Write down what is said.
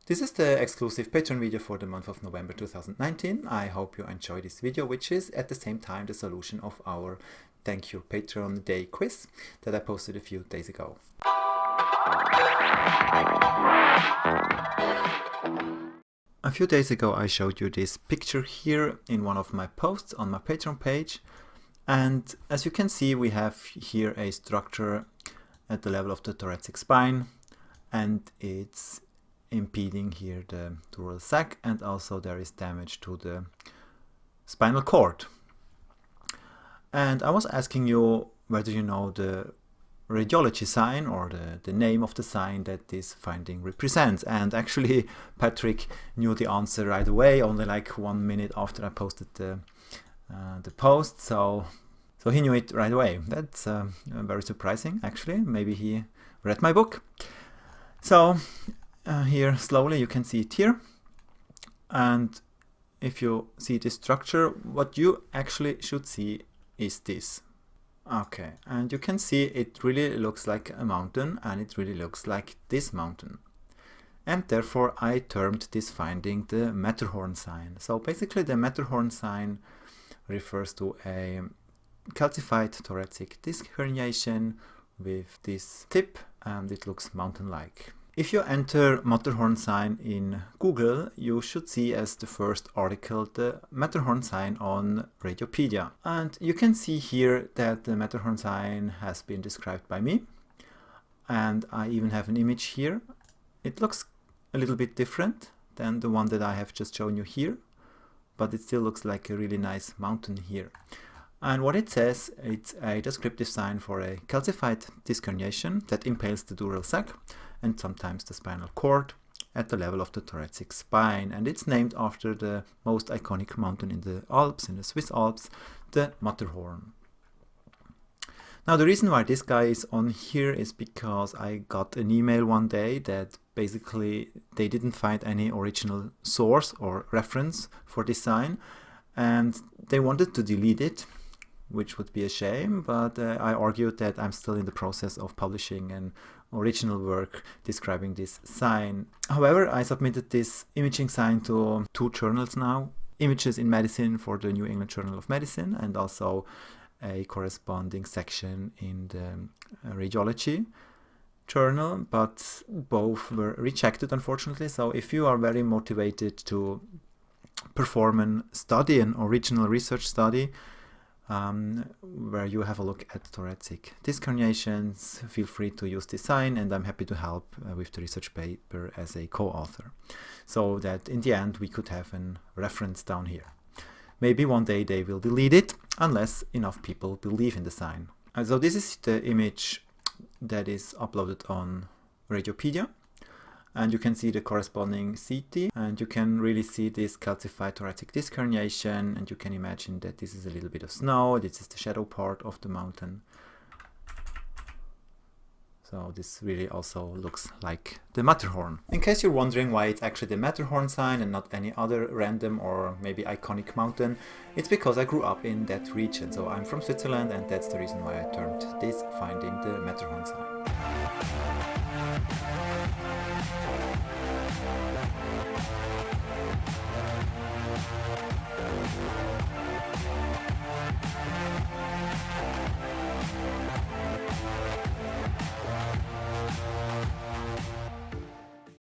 This is the exclusive Patreon video for the month of November 2019. I hope you enjoy this video, which is at the same time the solution of our Thank You Patreon Day quiz that I posted a few days ago. A few days ago I showed you this picture here in one of my posts on my Patreon page, and as you can see we have here a structure at the level of the thoracic spine, and it's impeding here the dural sac, and also there is damage to the spinal cord. And I was asking you whether you know the radiology sign or the name of the sign that this finding represents, and actually Patrick knew the answer right away, only like 1 minute after I posted the post, so he knew it right away. That's very surprising actually. Maybe he read my book. So here slowly you can see it here, and if you see this structure, what you actually should see is this. Okay, and you can see it really looks like a mountain, and it really looks like this mountain, and therefore I termed this finding the Matterhorn sign. So basically the Matterhorn sign refers to a calcified thoracic disc herniation with this tip, and it looks mountain-like. If you enter Matterhorn sign in Google, you should see as the first article the Matterhorn sign on Radiopedia. And you can see here that the Matterhorn sign has been described by me. And I even have an image here. It looks a little bit different than the one that I have just shown you here, but it still looks like a really nice mountain here. And what it says, it's a descriptive sign for a calcified disc herniation that impales the dural sac and sometimes the spinal cord at the level of the thoracic spine. And it's named after the most iconic mountain in the Alps, in the Swiss Alps, the Matterhorn. Now the reason why this guy is on here is because I got an email one day that basically they didn't find any original source or reference for this sign, and they wanted to delete it, which would be a shame, but I argued that I'm still in the process of publishing an original work describing this sign. However, I submitted this imaging sign to 2 journals now, Images in Medicine for the New England Journal of Medicine, and also a corresponding section in the radiology journal, but both were rejected, unfortunately. So if you are very motivated to perform an study, an original research study, where you have a look at thoracic disc herniations, feel free to use this sign, and I'm happy to help with the research paper as a co-author, so that in the end we could have a reference down here. Maybe one day they will delete it, unless enough people believe in the sign. So this is the image that is uploaded on Radiopedia, and you can see the corresponding CT, and you can really see this calcified thoracic disc herniation, and you can imagine that this is a little bit of snow, this is the shadow part of the mountain. So this really also looks like the Matterhorn. In case you're wondering why it's actually the Matterhorn sign and not any other random or maybe iconic mountain, it's because I grew up in that region. So I'm from Switzerland, and that's the reason why I termed this finding the Matterhorn sign.